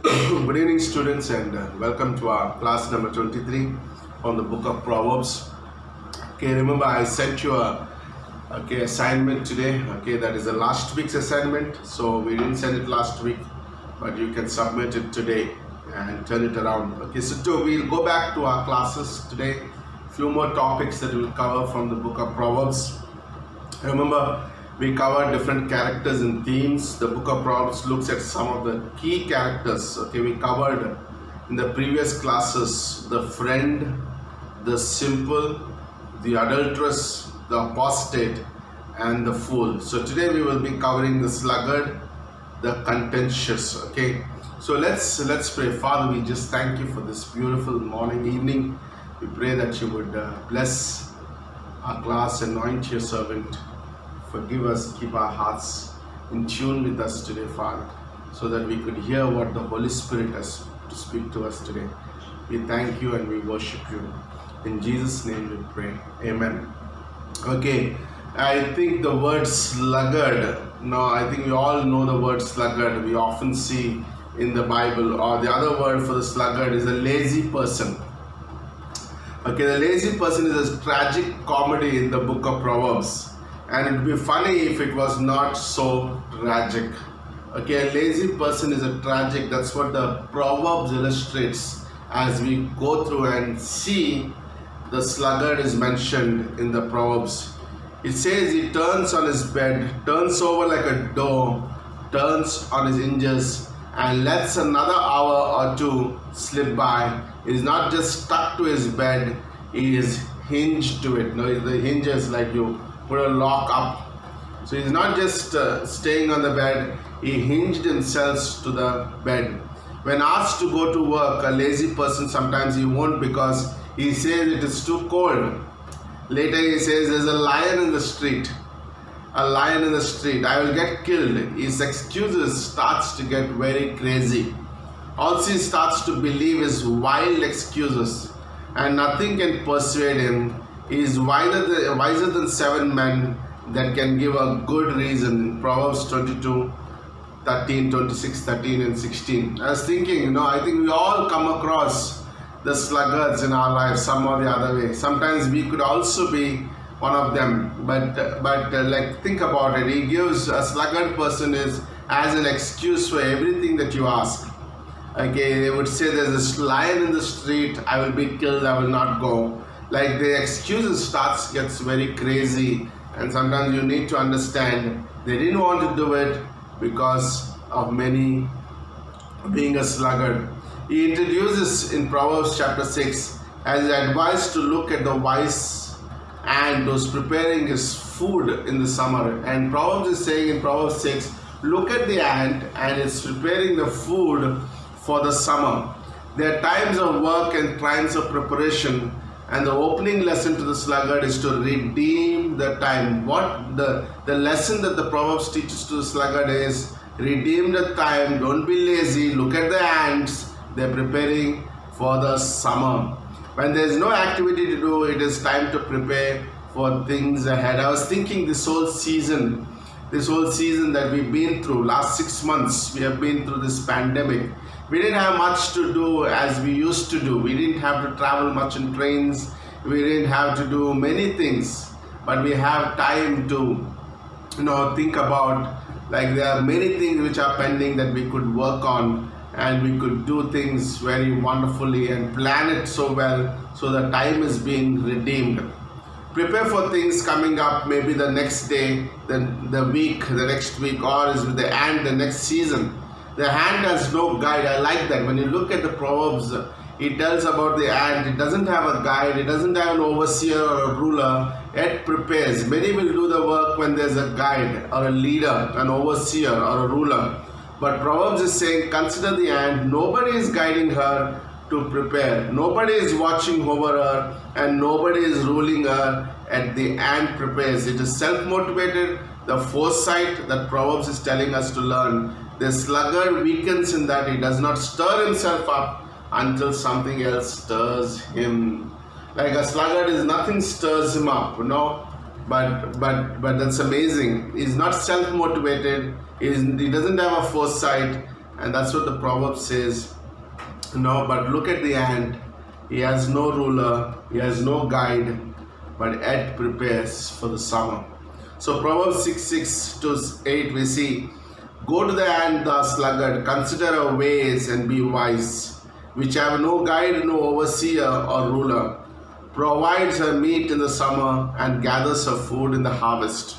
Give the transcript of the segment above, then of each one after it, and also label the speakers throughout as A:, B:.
A: Good evening, students, and welcome to our class number 23 on the book of Proverbs. Okay, remember I sent you a assignment today. Okay, that is the last week's assignment. So we didn't send it last week, but you can submit it today and turn it around. Okay, so we'll go back to our classes today. Few more topics that we'll cover from the book of Proverbs. Remember, we covered different characters and themes. The book of Proverbs looks at some of the key characters. Okay, we covered in the previous classes the friend, the simple, the adulteress, the apostate, and the fool. So today we will be covering the sluggard, the contentious. Okay, so let's pray. Father, we just thank you for this beautiful morning, evening. We pray that you would bless our class, anoint your servant. Forgive us, keep our hearts in tune with us today, Father, so that we could hear what the Holy Spirit has to speak to us today. We thank you and we worship you. In Jesus' name we pray. Amen. Okay, I think the word sluggard, I think we all know the word sluggard. We often see in the Bible, or the other word for the sluggard is a lazy person. Okay, the lazy person is a tragic comedy in the book of Proverbs. And it would be funny if it was not so tragic. Okay, a lazy person is a tragic. That's what the Proverbs illustrates as we go through and see the sluggard is mentioned in the Proverbs. It says he turns on his bed, turns over like a door, turns on his hinges, and lets another hour or two slip by. He is not just stuck to his bed, he is hinged to it. The hinges like you put a lock up. So he's not just staying on the bed, he hinged himself to the bed. When asked to go to work, a lazy person sometimes he won't because he says it is too cold. Later he says there's a lion in the street. A lion in the street, I will get killed. His excuses starts to get very crazy. Also he starts to believe his wild excuses and nothing can persuade him. He is wiser than 7 men that can give a good reason. Proverbs 22, 13, 26, 13 and 16. I was thinking, I think we all come across the sluggards in our lives some or the other way. Sometimes we could also be one of them. But think about it. He gives a sluggard person is as an excuse for everything that you ask. Okay, they would say there's a lion in the street, I will be killed, I will not go. Like the excuses gets very crazy, and sometimes you need to understand they didn't want to do it because of many being a sluggard. He introduces in Proverbs chapter 6 as advice to look at the wise ant who's preparing his food in the summer. And Proverbs is saying in Proverbs 6, look at the ant and it's preparing the food for the summer. There are times of work and times of preparation. And the opening lesson to the sluggard is to redeem the time. What the lesson that the Proverbs teaches to the sluggard is redeem the time, don't be lazy, look at the ants, they're preparing for the summer. When there's no activity to do, it is time to prepare for things ahead. I was thinking this whole season that we've been through, last 6 months, we have been through this pandemic. We didn't have much to do as we used to do. We didn't have to travel much in trains. We didn't have to do many things. But we have time to, think about, like there are many things which are pending that we could work on, and we could do things very wonderfully and plan it so well, so the time is being redeemed. Prepare for things coming up, maybe the next day, the week, the next week, or is with the ant the next season. The ant has no guide. I like that. When you look at the Proverbs, it tells about the ant. It doesn't have a guide. It doesn't have an overseer or a ruler. It prepares. Many will do the work when there's a guide or a leader, an overseer or a ruler. But Proverbs is saying, consider the ant. Nobody is guiding her to prepare. Nobody is watching over her and nobody is ruling her. And the ant prepares. It is self-motivated. The foresight that Proverbs is telling us to learn. The sluggard weakens in that he does not stir himself up until something else stirs him. Like a sluggard is nothing stirs him up, but that's amazing. He's not self-motivated. He doesn't have a foresight, And that's what the proverb says. No, but look at the ant. He has no ruler, he has no guide, but yet prepares for the summer. So Proverbs 6:6-8 we see, go to the ant, thou sluggard, consider her ways and be wise, which have no guide, no overseer or ruler, provides her meat in the summer and gathers her food in the harvest.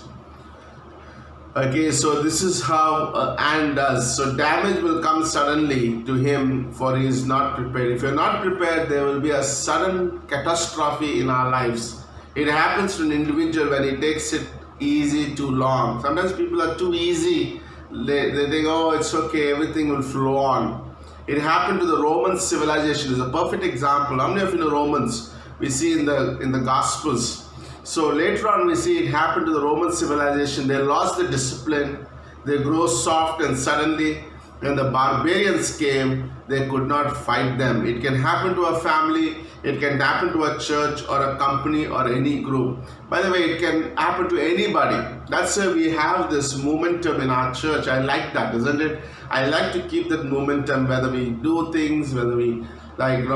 A: Okay, so this is how an ant does. So damage will come suddenly to him, for he is not prepared. If you're not prepared, there will be a sudden catastrophe in our lives. It happens to an individual when he takes it easy too long. Sometimes people are too easy. They think, oh, it's okay, everything will flow on. It happened to the Roman civilization. It's a perfect example. How many of you know Romans? We see in the Gospels. So later on we see it happened to the Roman civilization. They lost the discipline. They grow soft, and suddenly when the barbarians came, they could not fight them. It can happen to a family. It can happen to a church or a company or any group. By the way, it can happen to anybody. That's why we have this momentum in our church. I like that, isn't it? I like to keep that momentum, whether we do things, whether we like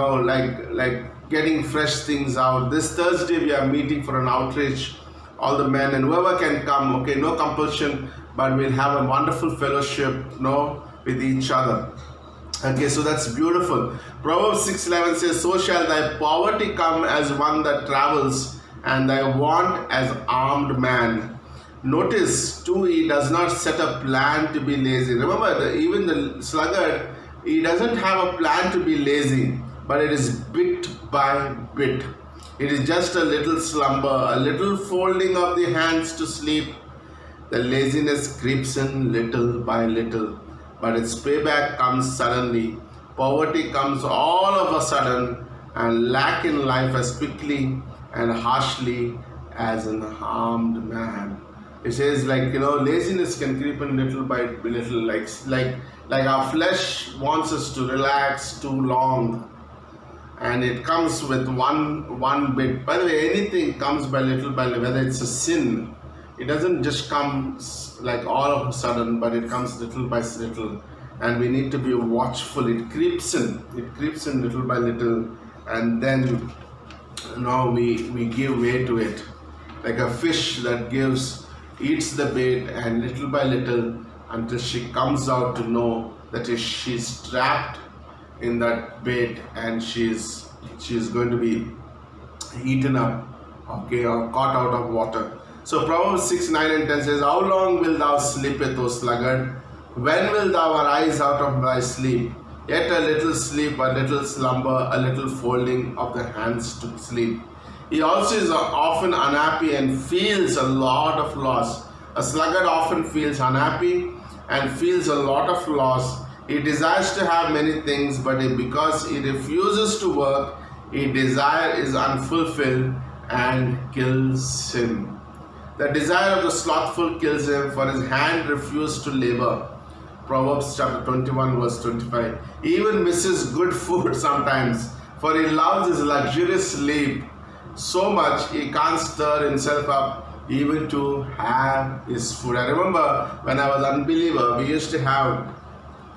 A: getting fresh things out. This Thursday we are meeting for an outreach. All the men and whoever can come, okay, no compulsion, but we'll have a wonderful fellowship, with each other. Okay, so that's beautiful. Proverbs 6:11 says, so shall thy poverty come as one that travels, and thy want as armed man. Notice too, he does not set a plan to be lazy. Remember, even the sluggard, he doesn't have a plan to be lazy, but it is bit by bit. It is just a little slumber, a little folding of the hands to sleep. The laziness creeps in little by little, but its payback comes suddenly. Poverty comes all of a sudden, and lack in life as quickly and harshly as an armed man. It says, laziness can creep in little by little, like our flesh wants us to relax too long, and it comes with one bit. By the way, anything comes by little, whether it's a sin. It doesn't just come like all of a sudden, but it comes little by little, and we need to be watchful. It creeps in little by little, and then we give way to it, like a fish that eats the bait, and little by little, until she comes out to know that she's trapped in that bait, and she's going to be eaten up, okay, or caught out of water. So Proverbs 6:9-10 says, how long wilt thou sleepeth, O sluggard? When wilt thou arise out of thy sleep? Yet a little sleep, a little slumber, a little folding of the hands to sleep. He also is often unhappy and feels a lot of loss. A sluggard often feels unhappy and feels a lot of loss. He desires to have many things, but because he refuses to work, his desire is unfulfilled and kills him. The desire of the slothful kills him, for his hand refused to labor. Proverbs chapter 21 verse 25. He even misses good food sometimes, for he loves his luxurious sleep so much he can't stir himself up even to have his food. I remember when I was unbeliever, we used to have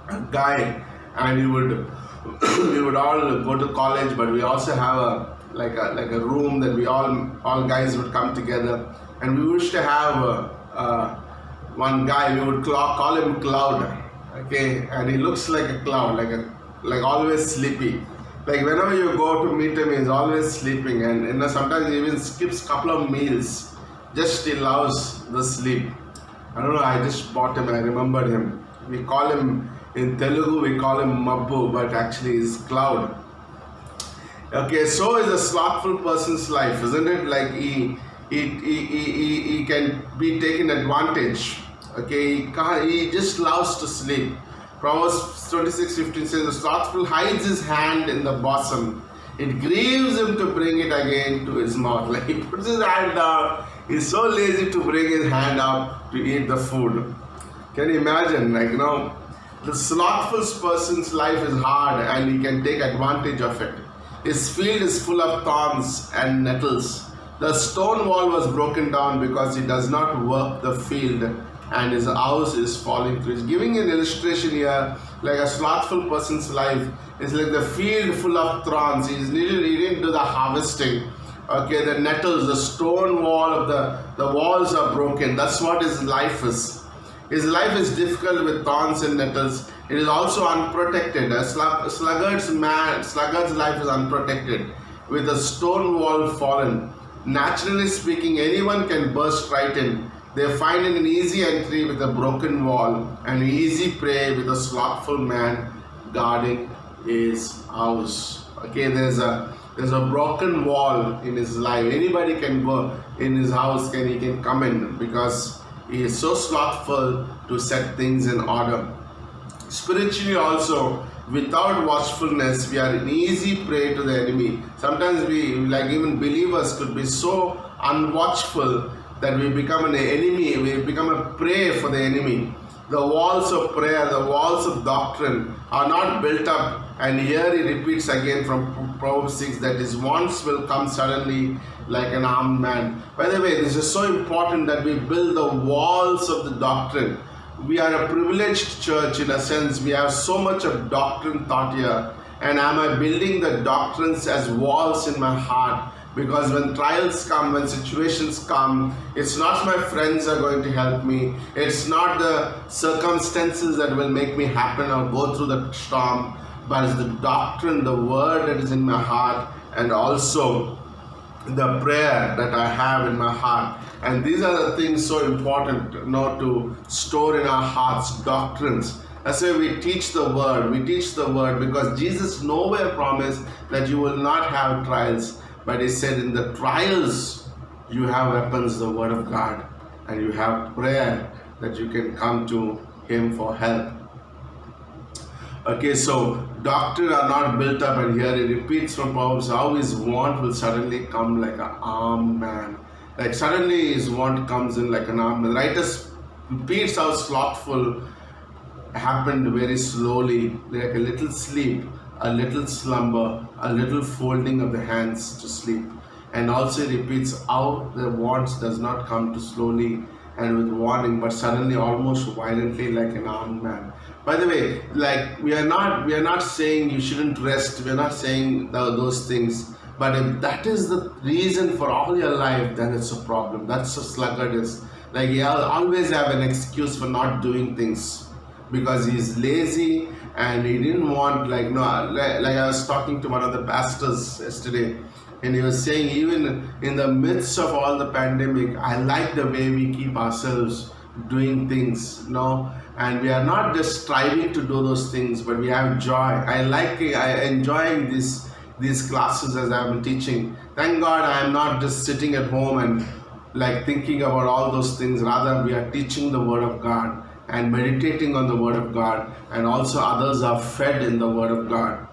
A: a guy, and we would all go to college, but we also have a room that we all guys would come together, and we used to have one guy. We would call him Cloud, okay, and he looks like a cloud, like always sleepy. Like whenever you go to meet him, he's always sleeping, and sometimes he even skips a couple of meals. Just he loves the sleep. I don't know, I just bought him, I remembered him. We call him, in Telugu we call him Mabbu, but actually he's Cloud. Okay, so is a slothful person's life, isn't it? Like he can be taken advantage. Okay, he just loves to sleep. Proverbs 26:15 says, the slothful hides his hand in the bosom. It grieves him to bring it again to his mouth. Like he puts his hand down. He's so lazy to bring his hand up to eat the food. Can you imagine? The slothful person's life is hard, and he can take advantage of it. His field is full of thorns and nettles. The stone wall was broken down because he does not work the field and his house is falling through. He's giving an illustration here, like a slothful person's life is like the field full of thorns. He didn't do the harvesting. Okay, the nettles, the stone wall of the walls are broken. That's what his life is. His life is difficult with thorns and nettles. It is also unprotected. A sluggard's life is unprotected, with a stone wall fallen. Naturally speaking, anyone can burst right in. They find an easy entry with a broken wall, and easy prey with a slothful man guarding his house. Okay, there's a broken wall in his life. Anybody can go in his house, he can come in, because he is so slothful to set things in order. Spiritually also, without watchfulness, we are an easy prey to the enemy. Sometimes we, like even believers, could be so unwatchful that we become an enemy, we become a prey for the enemy. The walls of prayer, the walls of doctrine are not built up. And here he repeats again from Proverbs 6 that his wants will come suddenly like an armed man. By the way, this is so important that we build the walls of the doctrine. We are a privileged church in a sense. We have so much of doctrine taught here. And am I building the doctrines as walls in my heart? Because when trials come, when situations come, it's not my friends are going to help me. It's not the circumstances that will make me happen or go through the storm, but it's the doctrine, the word that is in my heart, and also the prayer that I have in my heart. And these are the things so important, to store in our hearts, doctrines. That's why we teach the word. We teach the word because Jesus nowhere promised that you will not have trials. But he said in the trials, you have weapons, the word of God, and you have prayer that you can come to him for help. Okay, so doctrine are not built up, and here he repeats from Proverbs how his want will suddenly come like an armed man. Like suddenly his want comes in like an armed man. Writer repeats how slothful happened very slowly, like a little sleep, a little slumber, a little folding of the hands to sleep. And also repeats how the wants does not come too slowly and with warning, but suddenly almost violently like an armed man. By the way, like we are not saying you shouldn't rest. We are not saying those things. But if that is the reason for all your life, then it's a problem. That's a sluggardness. Like he'll always have an excuse for not doing things because he's lazy and he didn't want like I was talking to one of the pastors yesterday, and he was saying even in the midst of all the pandemic, I like the way we keep ourselves doing things, and we are not just striving to do those things, but we have joy. I enjoying these classes as I am teaching. Thank God I am not just sitting at home and like thinking about all those things. Rather, we are teaching the word of God and meditating on the word of God, and also others are fed in the word of God,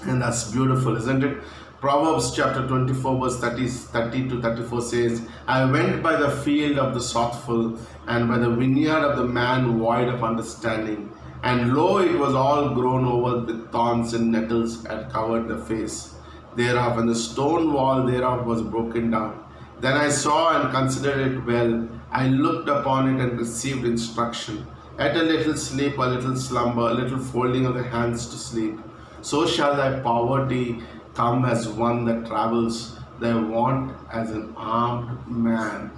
A: and that's beautiful, isn't it? Proverbs chapter 24 verse 30 to 34 says, I went by the field of the slothful and by the vineyard of the man void of understanding, and lo, it was all grown over with thorns and nettles and covered the face thereof, and the stone wall thereof was broken down. Then I saw and considered it well. I looked upon it and received instruction. At a little sleep, a little slumber, a little folding of the hands to sleep. So shall thy poverty come as one that travels, thy want as an armed man.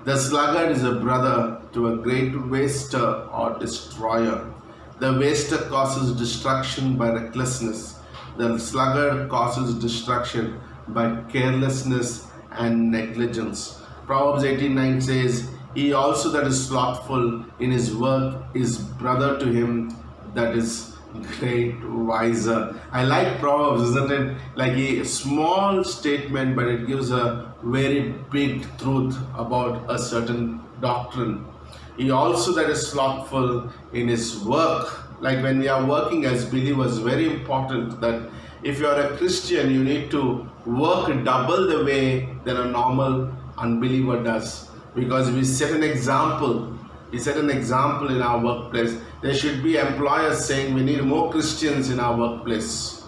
A: The sluggard is a brother to a great waster or destroyer. The waster causes destruction by recklessness. The sluggard causes destruction by carelessness and negligence. Proverbs 18:9 says, he also that is slothful in his work is brother to him that is great wiser. I like Proverbs, isn't it? Like a small statement, but it gives a very big truth about a certain doctrine. He also that is slothful in his work. Like when we are working as believers, very important that if you are a Christian, you need to work double the way than a normal unbeliever does. Because we set an example. We set an example in our workplace. There should be employers saying we need more Christians in our workplace.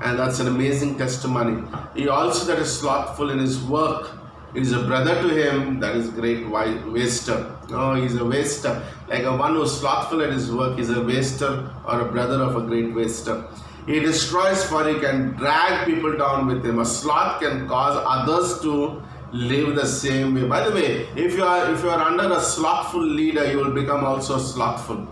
A: And that's an amazing testimony. He also that is slothful in his work is a brother to him that is great waster. Oh, he's a waster. Like a one who's slothful at his work is a waster or a brother of a great waster. He destroys for he can drag people down with him. A sloth can cause others to live the same way. By the way, if you are under a slothful leader, you will become also slothful.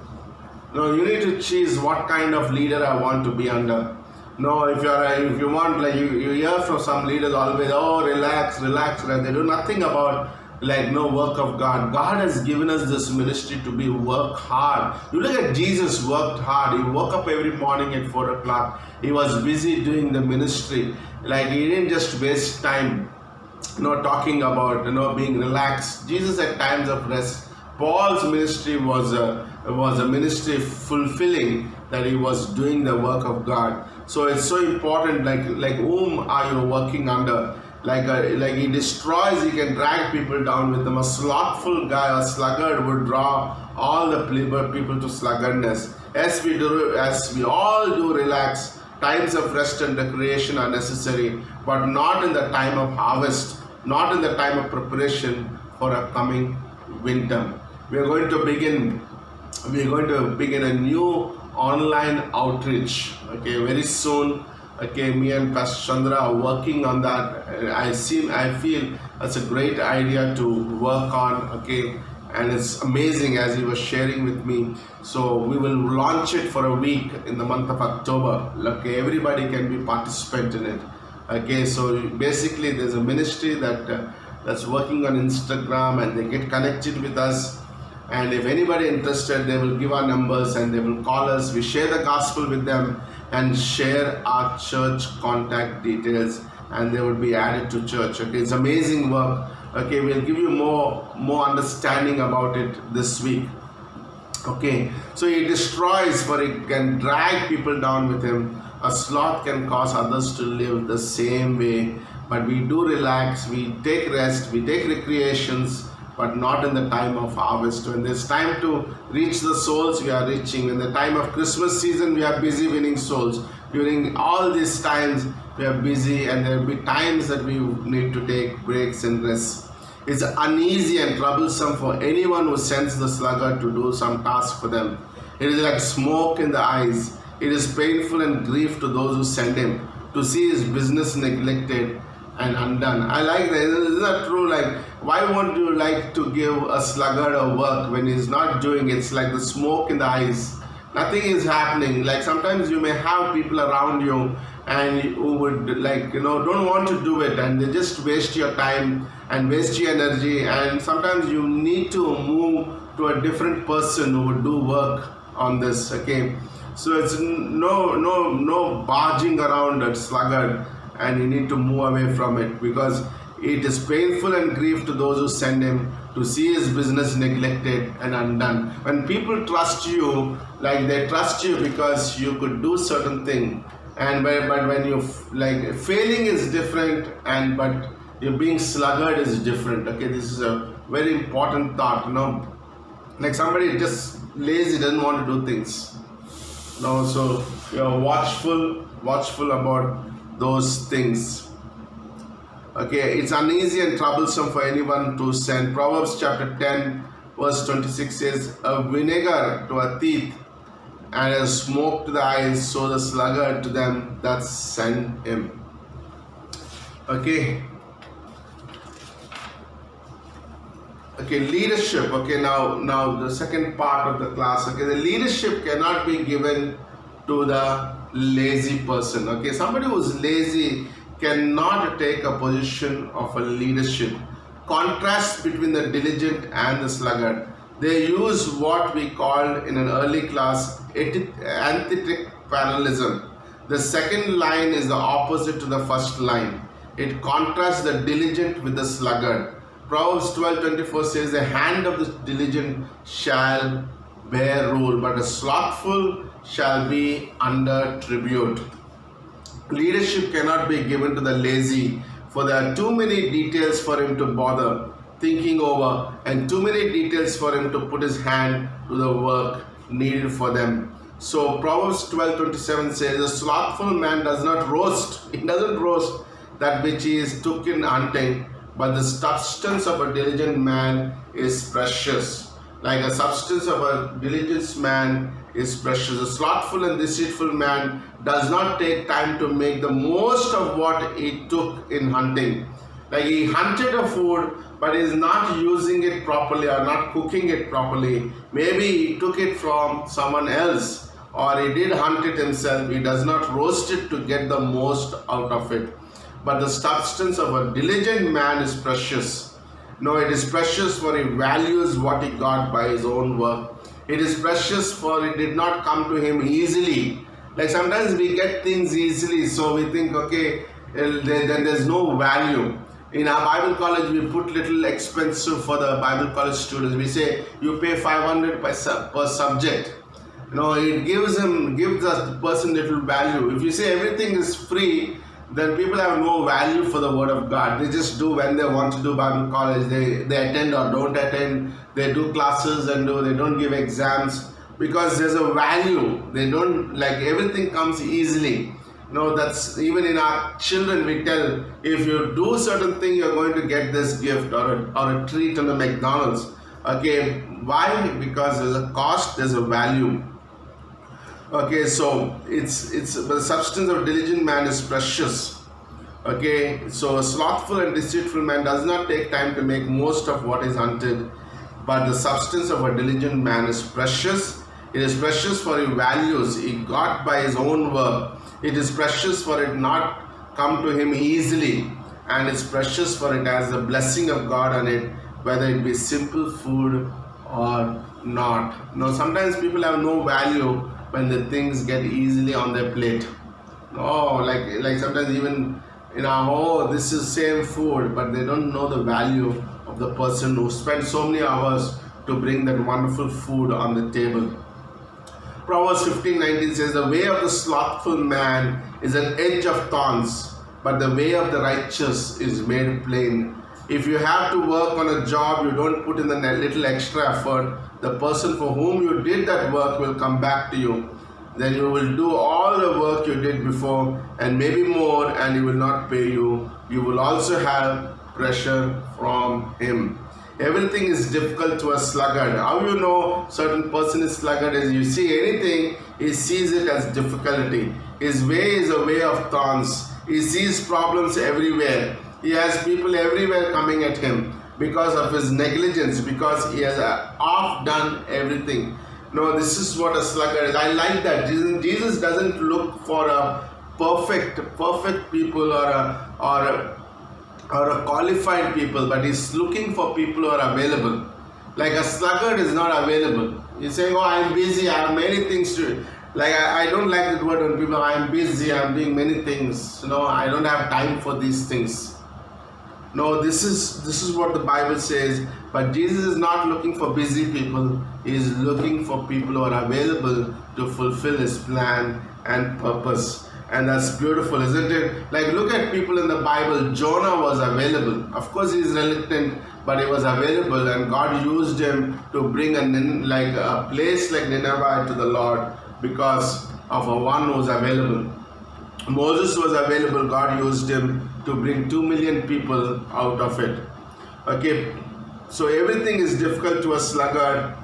A: No, you need to choose what kind of leader I want to be under. No, if you want, like you hear from some leaders always, oh, relax, and they do nothing about like no work of God. God has given us this ministry to be work hard. You look at Jesus worked hard. He woke up every morning at 4 o'clock. He was busy doing the ministry. Like he didn't just waste time, talking about being relaxed. Jesus had times of rest. Paul's ministry was a ministry fulfilling that he was doing the work of God. So it's so important. Like whom are you working under? Like he destroys, he can drag people down with him. A slothful guy, a sluggard, would draw all the people to sluggardness. As we all do relax, times of rest and recreation are necessary, but not in the time of harvest, not in the time of preparation for a coming winter. We are going to begin a new online outreach. Okay, very soon. Okay, me and Pastor Chandra are working on that. I feel that's a great idea to work on. Okay, and it's amazing as he was sharing with me. So we will launch it for a week in the month of October. Okay, everybody can be participant in it. Okay, so basically there's a ministry that's working on Instagram, and they get connected with us. And if anybody interested, they will give our numbers and they will call us. We share the gospel with them and share our church contact details, and they will be added to church. Okay, it's amazing work. Okay, we'll give you more understanding about it this week. Okay, so he destroys, for he can drag people down with him. A sloth can cause others to live the same way. But we do relax, we take rest, we take recreations, but not in the time of harvest. When there's time to reach the souls, we are reaching. In the time of Christmas season, we are busy winning souls. During all these times, we are busy, and there will be times that we need to take breaks and rest. It's uneasy and troublesome for anyone who sends the sluggard to do some task for them. It is like smoke in the eyes. It is painful and grief to those who send him, to see his business neglected and undone. I like that. Isn't that true? Like, why won't you like to give a sluggard a work when he's not doing it? It's like the smoke in the eyes. Nothing is happening. Like sometimes you may have people around you and who would don't want to do it, and they just waste your time and waste your energy. And sometimes you need to move to a different person who would do work on this. Okay, so it's no barging around that sluggard, and you need to move away from it, because it is painful and grief to those who send him, to see his business neglected and undone. When people trust you, like they trust you because you could do certain thing, but when you failing is different, but you being sluggard is different. Okay, this is a very important thought. Like somebody just lazy, doesn't want to do things. So you're watchful about those things. Okay, it's uneasy and troublesome for anyone to send. Proverbs chapter 10 verse 26 says, a vinegar to a teeth and a smoke to the eyes, so the sluggard to them that send him. Okay, leadership. Okay, now the second part of the class. Okay, the leadership cannot be given to the lazy person. Okay, somebody who's lazy cannot take a position of a leadership. Contrast between the diligent and the sluggard. They use what we called in an early class antithetic parallelism. The second line is the opposite to the first line. It contrasts the diligent with the sluggard. Proverbs 12:24 says, the hand of the diligent shall bear rule, but a slothful shall be under tribute. Leadership cannot be given to the lazy, for there are too many details for him to bother thinking over, and too many details for him to put his hand to the work needed for them. So Proverbs 12:27 says, a slothful man does not roast. He doesn't roast that which he took in hunting, but the substance of a diligent man is precious. Like a substance of a diligent man is precious. A slothful and deceitful man does not take time to make the most of what he took in hunting. Like he hunted a food, but is not using it properly or not cooking it properly. Maybe he took it from someone else, or he did hunt it himself. He does not roast it to get the most out of it. But the substance of a diligent man is precious. No, it is precious, for he values what he got by his own work. It is precious, for it did not come to him easily. Like sometimes we get things easily, so we think, okay, then there's no value. In our Bible college, we put little expensive for the Bible college students. We say you pay 500 per subject. It gives the person little value. If you say everything is free, then people have no value for the word of God. They just do when they want to do Bible college. They attend or don't attend. They do classes and they don't give exams because there's a value. They don't, like, everything comes easily. That's even in our children. We tell, if you do certain thing, you're going to get this gift or a treat in the McDonald's. Okay, why? Because there's a cost, there's a value. Okay, so it's the substance of diligent man is precious. Okay, so a slothful and deceitful man does not take time to make most of what is hunted, but the substance of a diligent man is precious. It is precious, for he values he got by his own work. It is precious, for it not come to him easily, and it's precious, for it has the blessing of God on it, whether it be simple food or not. Sometimes people have no value when the things get easily on their plate. Like sometimes even this is same food, but they don't know the value of the person who spent so many hours to bring that wonderful food on the table. Proverbs 15:19 says, the way of the slothful man is an edge of thorns, but the way of the righteous is made plain. If you have to work on a job, you don't put in the little extra effort, the person for whom you did that work will come back to you. Then you will do all the work you did before and maybe more, and he will not pay you. You will also have pressure from him. Everything is difficult to a sluggard. How you know certain person is sluggard is you see anything, he sees it as difficulty. His way is a way of thorns. He sees problems everywhere. He has people everywhere coming at him because of his negligence, because he has half done everything. This is what a sluggard is. I like that. Jesus doesn't look for a perfect people or a qualified people, but he's looking for people who are available. Like a sluggard is not available. He's saying, oh, I'm busy, I have many things to do. Like I don't like that word when people, I'm busy, I'm doing many things. I don't have time for these things. This is what the Bible says. But Jesus is not looking for busy people. He is looking for people who are available to fulfill his plan and purpose. And that's beautiful, isn't it? Like, look at people in the Bible. Jonah was available. Of course, he's reluctant, but he was available, and God used him to bring a place like Nineveh to the Lord because of a one who was available. Moses was available. God used him to bring 2 million people out of it. Okay, so everything is difficult to a sluggard.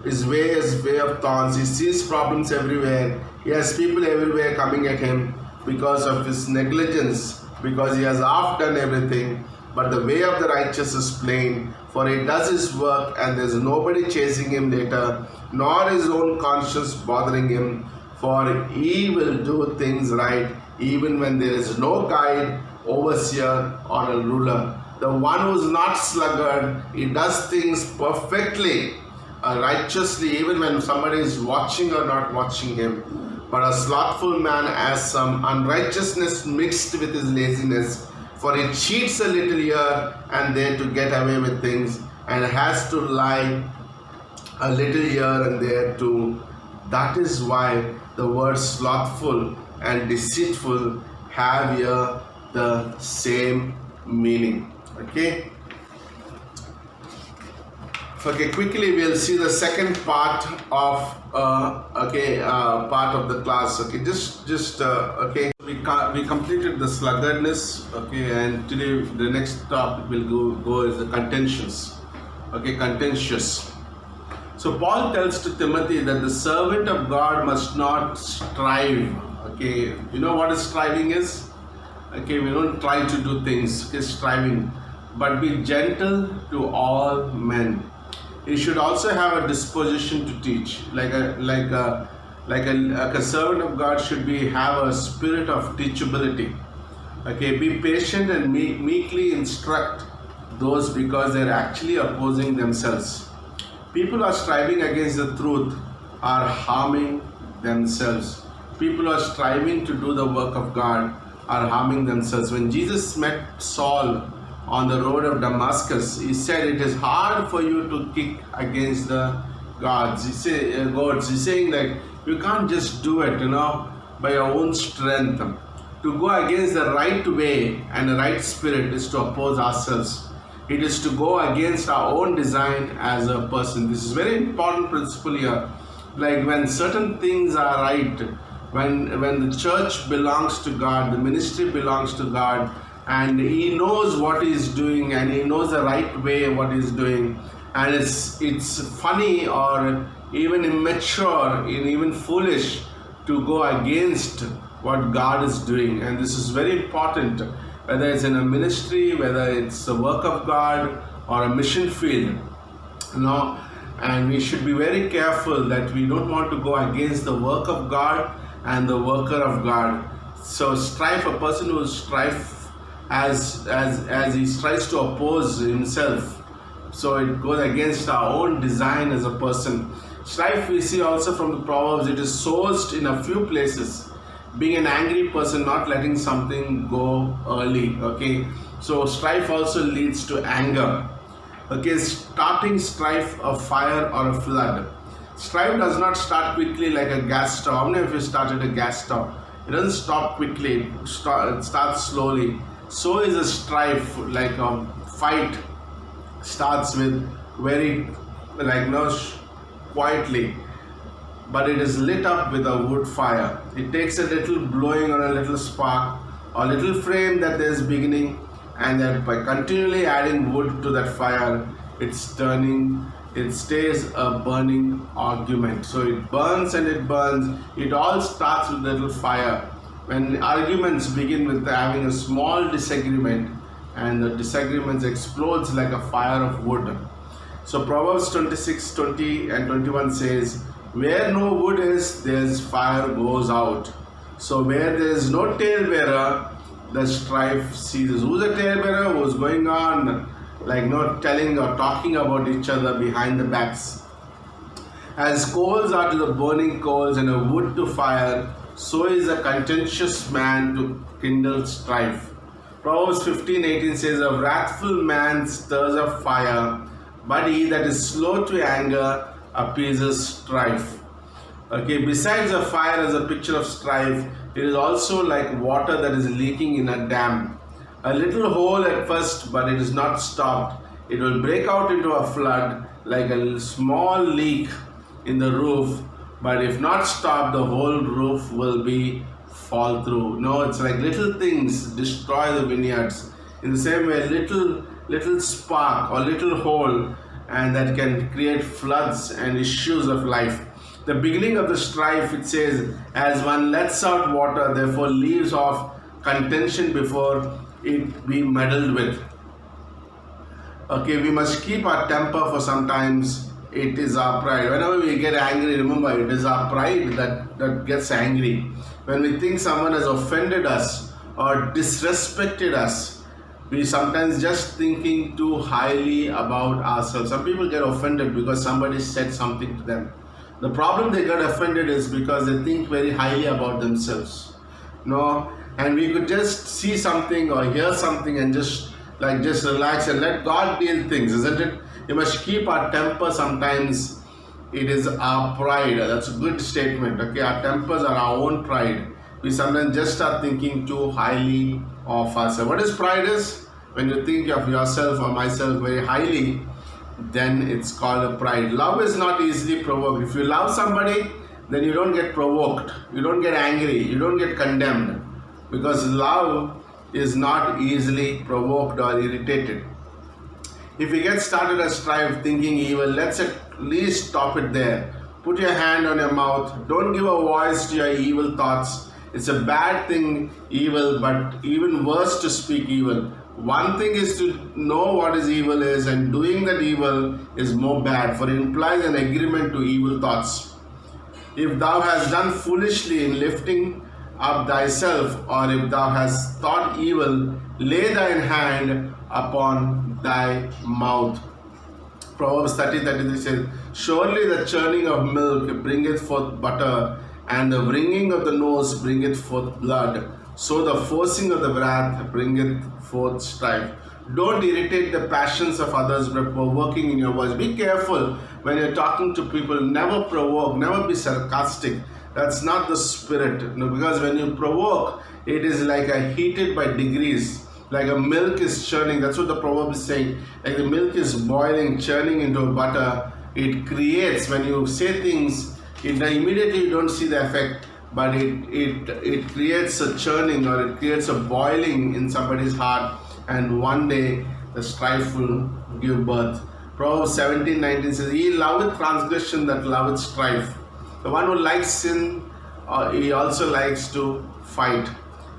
A: His way is way of thorns. He sees problems everywhere. He has people everywhere coming at him because of his negligence, because he has half done everything. But the way of the righteous is plain, for he does his work and there is nobody chasing him later, nor his own conscience bothering him. For he will do things right, even when there is no guide, overseer, or a ruler. The one who is not sluggard, he does things perfectly, righteously, even when somebody is watching or not watching him. But a slothful man has some unrighteousness mixed with his laziness, for he cheats a little here and there to get away with things, and has to lie a little here and there too. That is why the words slothful and deceitful have here the same meaning. Okay, quickly we'll see the second part of part of the class. Okay, we completed the sluggardness. Okay, and today the next topic will go is the contentions. Okay, contentious. So Paul tells to Timothy that the servant of God must not strive. Okay, you know what striving is? Okay, we don't try to do things, okay, striving, but be gentle to all men. He should also have a disposition to teach, like a servant of God should have a spirit of teachability. Okay, be patient and meekly instruct those, because they're actually opposing themselves. People who are striving against the truth are harming themselves. People who are striving to do the work of God are harming themselves. When Jesus met Saul on the road of Damascus, he said, it is hard for you to kick against the gods. He's saying that you can't just do it, by your own strength. To go against the right way and the right spirit is to oppose ourselves. It is to go against our own design as a person. This is very important principle here. Like when certain things are right, when the church belongs to God, the ministry belongs to God, and He knows what He is doing, and He knows the right way what He is doing, and it's funny or even immature, even foolish to go against what God is doing. And this is very important, whether it's in a ministry, whether it's the work of God or a mission field, and we should be very careful that we don't want to go against the work of God and the worker of God. So strife, a person who strives as he tries to oppose himself, so it goes against our own design as a person. Strife, we see also from the Proverbs, it is sourced in a few places. Being an angry person, not letting something go early. Okay, so strife also leads to anger. Okay, starting strife, a fire or a flood. Strife does not start quickly like a gas stove. How many of you started a gas stove? It doesn't stop quickly, it starts slowly. So is a strife, like a fight starts with very quietly, but it is lit up with a wood fire. It takes a little blowing on a little spark or little flame that there is beginning, and that by continually adding wood to that fire, it's turning, it stays a burning argument. So it burns and it burns. It all starts with a little fire. When arguments begin with having a small disagreement, and the disagreements explodes like a fire of wood. So Proverbs 26, 20 and 21 says, where no wood is, there's fire goes out. So where there is no talebearer, the strife ceases. Who's a talebearer? Who's going on telling or talking about each other behind the backs? As coals are to the burning coals and a wood to fire, so is a contentious man to kindle strife. Proverbs 15:18 says, a wrathful man stirs up fire, but he that is slow to anger appeases strife. Okay, besides a fire as a picture of strife, it is also like water that is leaking in a dam. A little hole at first, but it is not stopped. It will break out into a flood like a small leak in the roof, but if not stopped, the whole roof will fall through. No, it's like little things destroy the vineyards. In the same way, little spark or little hole, and that can create floods and issues of life. The beginning of the strife, it says, as one lets out water, therefore leaves off contention before it be meddled with. Okay, we must keep our temper, for sometimes it is our pride. Whenever we get angry, remember, it is our pride that gets angry. When we think someone has offended us or disrespected us, we sometimes just thinking too highly about ourselves. Some people get offended because somebody said something to them. The problem they get offended is because they think very highly about themselves. And we could just see something or hear something and just relax and let God deal things, isn't it? We must keep our temper. Sometimes it is our pride. That's a good statement. Okay, our tempers are our own pride. We sometimes just start thinking too highly of ourselves. What is pride is? When you think of yourself or myself very highly, then it's called a pride. Love is not easily provoked. If you love somebody, then you don't get provoked. You don't get angry. You don't get condemned. Because love is not easily provoked or irritated. If we get started a strife thinking evil, let's Please stop it there. Put your hand on your mouth. Don't give a voice to your evil thoughts. It's a bad thing, evil, but even worse to speak evil. One thing is to know what is evil is, and doing that evil is more bad, for it implies an agreement to evil thoughts. If thou hast done foolishly in lifting up thyself, or if thou hast thought evil, lay thine hand upon thy mouth. Proverbs 30:33 says, surely the churning of milk bringeth forth butter, and the wringing of the nose bringeth forth blood. So the forcing of the wrath bringeth forth strife. Don't irritate the passions of others by provoking in your words. Be careful when you're talking to people. Never provoke, never be sarcastic. That's not the spirit. No, because when you provoke, it is like a heated by degrees. Like a milk is churning. That's what the proverb is saying. Like the milk is boiling, churning into butter. It creates, when you say things, immediately you don't see the effect, but it creates a churning, or it creates a boiling in somebody's heart, and one day the strife will give birth. Proverbs 17:19 says, he loveth transgression that loveth strife. The one who likes sin, he also likes to fight.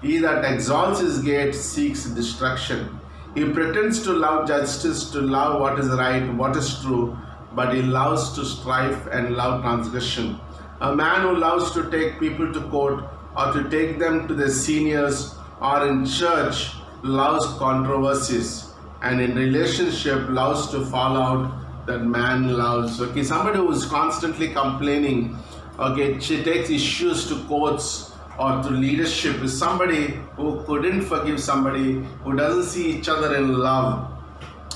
A: He that exalts his gate seeks destruction. He pretends to love justice, to love what is right, what is true, but he loves to strife and love transgression. A man who loves to take people to court, or to take them to their seniors, or in church, loves controversies, and in relationship loves to fall out, that man loves. Okay, somebody who is constantly complaining, okay, she takes issues to courts or to leadership, is somebody who couldn't forgive somebody, who doesn't see each other in love.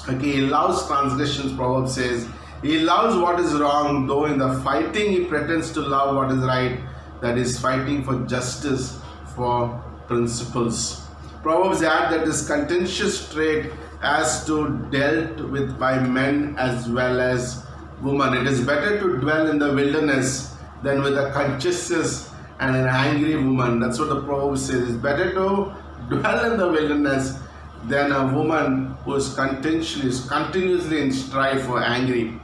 A: Okay, he loves transgressions, Proverbs says. He loves what is wrong, though in the fighting he pretends to love what is right, that is fighting for justice, for principles. Proverbs add that this contentious trait has to dealt with by men as well as women. It is better to dwell in the wilderness than with a contentious and an angry woman. That's what the proverb says. It's better to dwell in the wilderness than a woman who is continuously in strife or angry.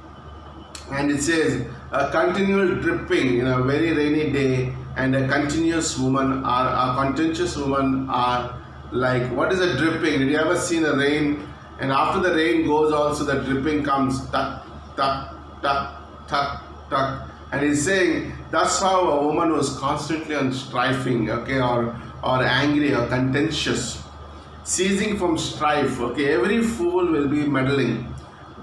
A: And it says a continual dripping in a very rainy day, and a contentious woman are like, what is a dripping? Did you ever seen a rain? And after the rain goes, also the dripping comes, tuck, tuck, tuck, tuck, tuck. And he's saying that's how a woman who is constantly on strifing, okay, or angry or contentious, ceasing from strife. Okay, every fool will be meddling.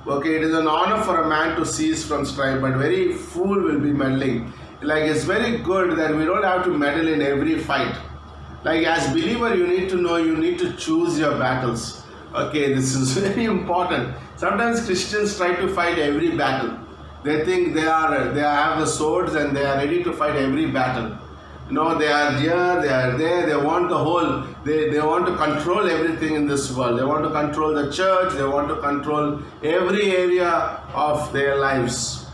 A: Okay, it is an honor for a man to cease from strife, but very fool will be meddling. Like, it's very good that we don't have to meddle in every fight. Like, as believer, you need to know, you need to choose your battles. Okay, this is very important. Sometimes Christians try to fight every battle. They think they have the swords and they are ready to fight every battle. No, they are here, they are there, they want the whole, they want to control everything in this world. They want to control the church, they want to control every area of their lives.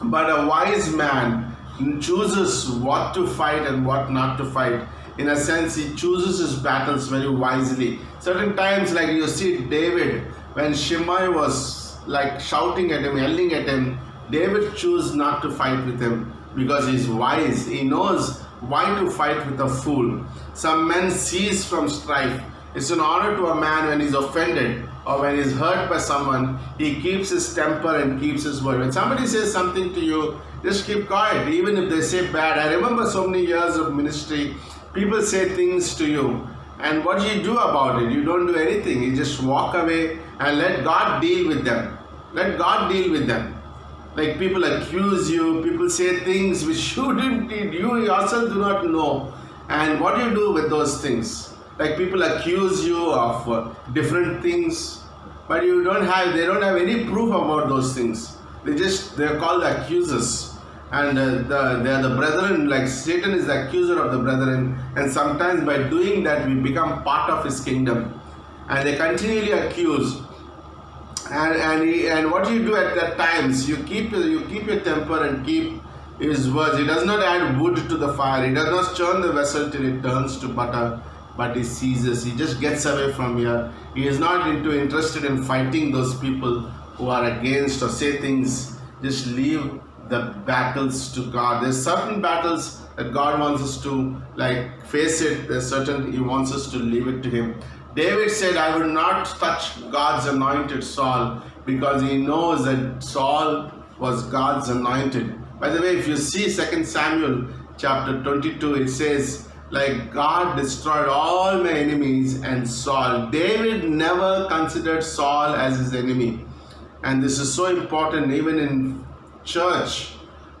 A: But a wise man chooses what to fight and what not to fight. In a sense, he chooses his battles very wisely. Certain times, like you see David, when Shimei was like shouting at him, yelling at him, David chose not to fight with him because he's wise. He knows why to fight with a fool. Some men cease from strife. It's an honor to a man when he's offended or when he's hurt by someone, he keeps his temper and keeps his word. When somebody says something to you, just keep quiet, even if they say bad. I remember so many years of ministry, people say things to you, and what do you do about it? You don't do anything. You just walk away and let God deal with them. Let God deal with them. Like, people accuse you, people say things which you yourself do not know. And what do you do with those things? Like, people accuse you of different things, but they don't have any proof about those things. They're called accusers. And they are the brethren, like Satan is the accuser of the brethren. And sometimes by doing that, we become part of his kingdom. And they continually accuse. And what you do at that times, you keep your temper and keep his words. He does not add wood to the fire. He does not churn the vessel till it turns to butter, but he ceases. He just gets away from here. He is not interested in fighting those people who are against or say things just leave the battles to God. There's certain battles that God wants us to face it. There's certain He wants us to leave it to Him. David said, I will not touch God's anointed Saul, because he knows that Saul was God's anointed. By the way, if you see 2 Samuel chapter 22, it says, God destroyed all my enemies and Saul. David never considered Saul as his enemy. And this is so important even in church,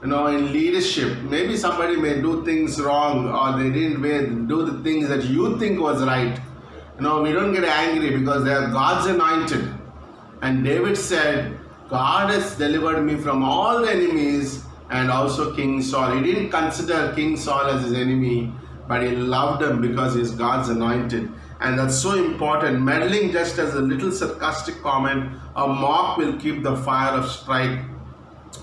A: in leadership. Maybe somebody may do things wrong, or they didn't do the things that you think was right. We don't get angry because they are God's anointed. And David said, God has delivered me from all the enemies and also King Saul. He didn't consider King Saul as his enemy, but he loved him because he's God's anointed. And that's so important. Meddling just as a little sarcastic comment or mock will keep the fire of strife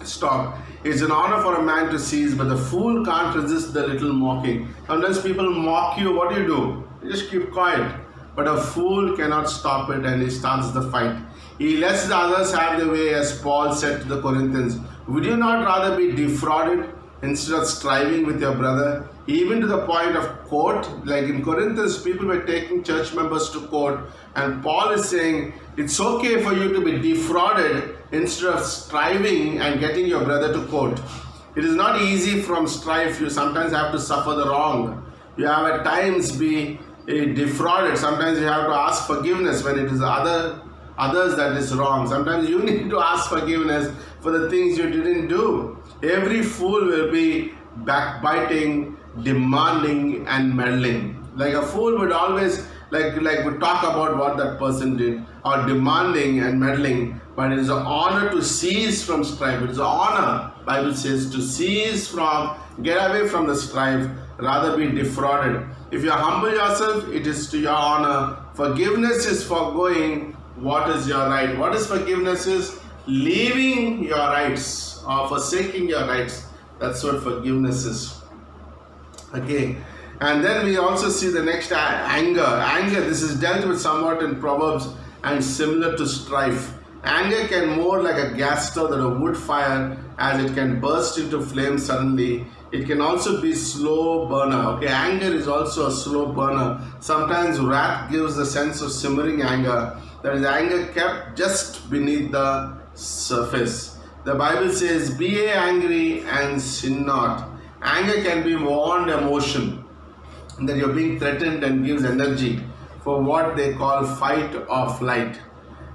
A: stop. It's an honor for a man to cease, but the fool can't resist the little mocking. Sometimes people mock you. What do? You just keep quiet. But a fool cannot stop it, and he starts the fight. He lets the others have their way, as Paul said to the Corinthians. Would you not rather be defrauded instead of striving with your brother? Even to the point of court. Like in Corinthians, people were taking church members to court, and Paul is saying it's okay for you to be defrauded instead of striving and getting your brother to court. It is not easy from strife. You sometimes have to suffer the wrong. You have at times be defrauded. Sometimes you have to ask forgiveness when it is others that is wrong. Sometimes you need to ask forgiveness for the things you didn't do. Every fool will be backbiting, demanding, and meddling. Like a fool would always would talk about what that person did, or demanding and meddling. But it is an honor to cease from strife. It is an honor, Bible says, to cease from, get away from the strife, rather be defrauded. If you humble yourself, it is to your honor. Forgiveness is forgoing what is your right. What is forgiveness is? Leaving your rights or forsaking your rights. That's what forgiveness is. Okay. And then we also see the next anger. Anger, this is dealt with somewhat in Proverbs and similar to strife. Anger can more like a gas stove than a wood fire, as it can burst into flames suddenly. It can also be slow burner. Okay, anger is also a slow burner. Sometimes wrath gives a sense of simmering anger. That is anger kept just beneath the surface. The Bible says, be ye angry and sin not. Anger can be warned emotion, that you're being threatened, and gives energy for what they call fight or flight.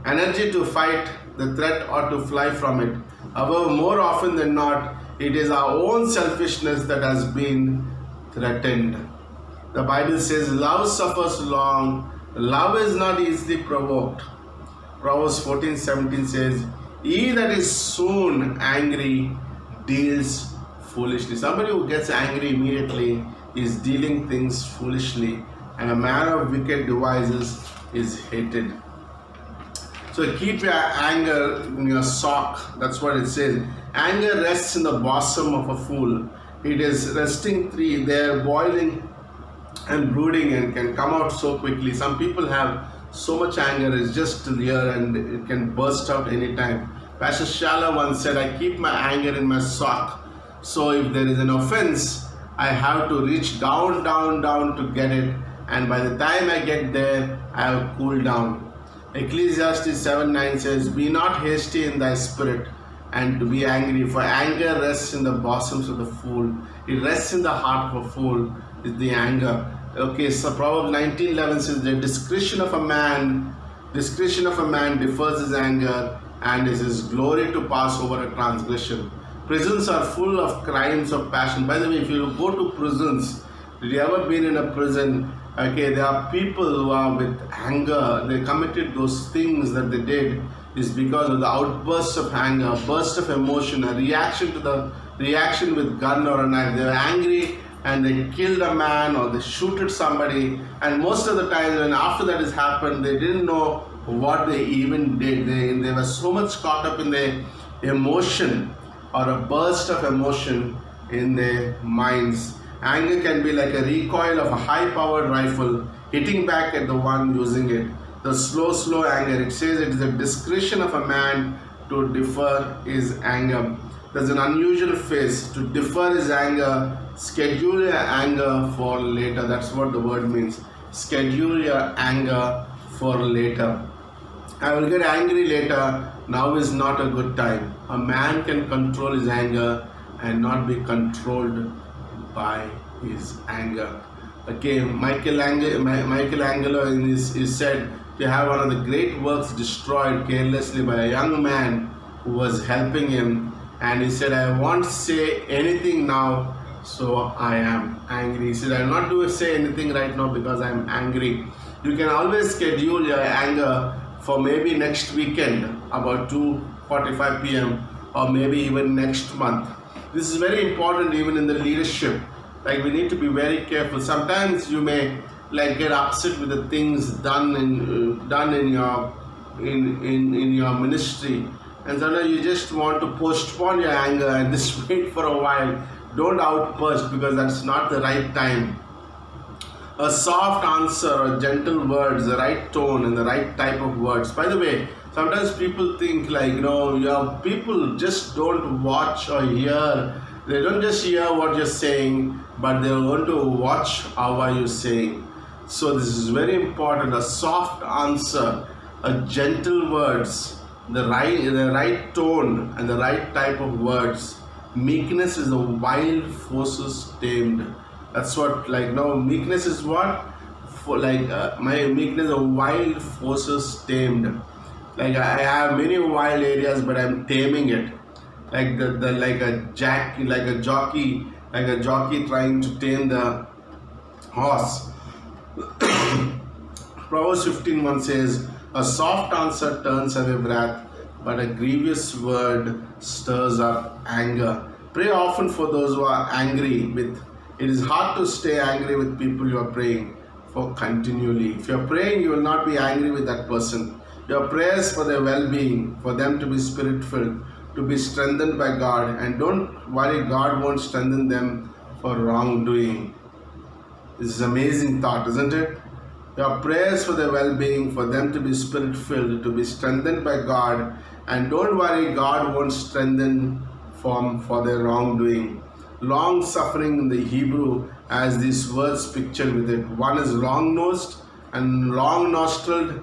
A: Energy to fight the threat or to fly from it. However, more often than not, it is our own selfishness that has been threatened. The Bible says, love suffers long, love is not easily provoked. Proverbs 14:17 says, he that is soon angry deals foolishly. Somebody who gets angry immediately is dealing things foolishly, and a man of wicked devices is hated. So keep your anger in your sock. That's what it says. Anger rests in the bosom of a fool. It is resting there, boiling and brooding, and can come out so quickly. Some people have so much anger, it's just here and it can burst out anytime. Pastor Shala once said, I keep my anger in my sock. So if there is an offense, I have to reach down to get it. And by the time I get there, I have cooled down. Ecclesiastes 7:9 says, be not hasty in thy spirit, and to be angry, for anger rests in the bosoms of the fool. It rests in the heart of a fool, is the anger. Okay, so Proverbs 19:11 says, the discretion of a man defers his anger, and is his glory to pass over a transgression. Prisons are full of crimes of passion. By the way, if you go to prisons, have you ever been in a prison? Okay, there are people who are with anger. They committed those things that they did is because of the outburst of anger, burst of emotion, a reaction with gun or a knife. They were angry and they killed a man or they shooted somebody. And most of the time, when after that has happened, they didn't know what they even did. They were so much caught up in the emotion or a burst of emotion in their minds. Anger can be like a recoil of a high-powered rifle hitting back at the one using it. The slow anger, it says it is the discretion of a man to to defer is anger. There's an unusual phrase. To defer is anger. Schedule your anger for later. That's what the word means. Schedule your anger for later. I will get angry later. Now is not a good time. A man can control his anger and not be controlled by his anger. Okay, Michelangelo is said to have one of the great works destroyed carelessly by a young man who was helping him, and he said, I won't say anything now, so I am angry. He said, I will not say anything right now because I am angry. You can always schedule your anger for maybe next weekend about 2:45 p.m. or maybe even next month. This is very important even in the leadership. Like, we need to be very careful. Sometimes you may get upset with the things done in your ministry, and sometimes you just want to postpone your anger and just wait for a while. Don't outburst, because that's not the right time. A soft answer or gentle words, the right tone and the right type of words. By the way, sometimes people think your people just don't watch or hear. They don't just hear what you're saying, but they want to watch how are you saying. So this is very important. A soft answer, a gentle words, the right tone and the right type of words. Meekness is the wild forces tamed. That's what meekness is what? My meekness is wild forces tamed. I have many wild areas, but I'm taming it. Like a jockey trying to tame the horse. Proverbs 15:1 says, a soft answer turns away wrath, but a grievous word stirs up anger. Pray often for those who are angry with. It is hard to stay angry with people you are praying for continually. If you are praying, you will not be angry with that person. Your prayers for their well-being, for them to be spirit-filled, to be strengthened by God, and don't worry, God won't strengthen them for wrongdoing. This is an amazing thought, isn't it? Your prayers for their well-being, for them to be spirit-filled, to be strengthened by God, and don't worry, God won't strengthen for their wrongdoing. Long suffering in the Hebrew has these words pictured with it. One is long-nosed and long-nostriled,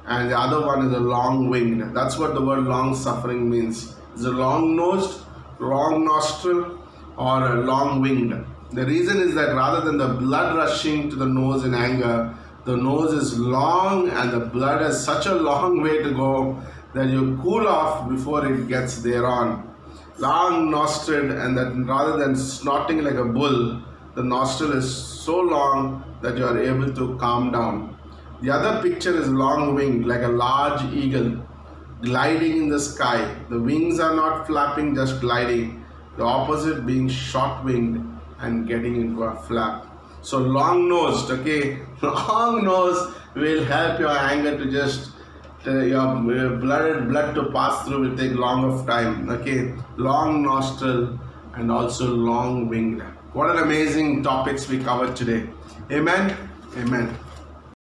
A: and the other one is a long-winged. That's what the word long-suffering means. It's a long-nosed, long-nostril, or a long-winged. The reason is that rather than the blood rushing to the nose in anger, the nose is long and the blood has such a long way to go that you cool off before it gets thereon. Long nostril, and that rather than snorting like a bull, the nostril is so long that you are able to calm down. The other picture is long winged, like a large eagle gliding in the sky. The wings are not flapping, just gliding. The opposite being short winged and getting into a flap. So long nosed, okay? Long nose will help your anger to just your blood to pass through will take long of time. Okay, long nostril and also long winged. What an amazing topics we covered today. Amen. Amen.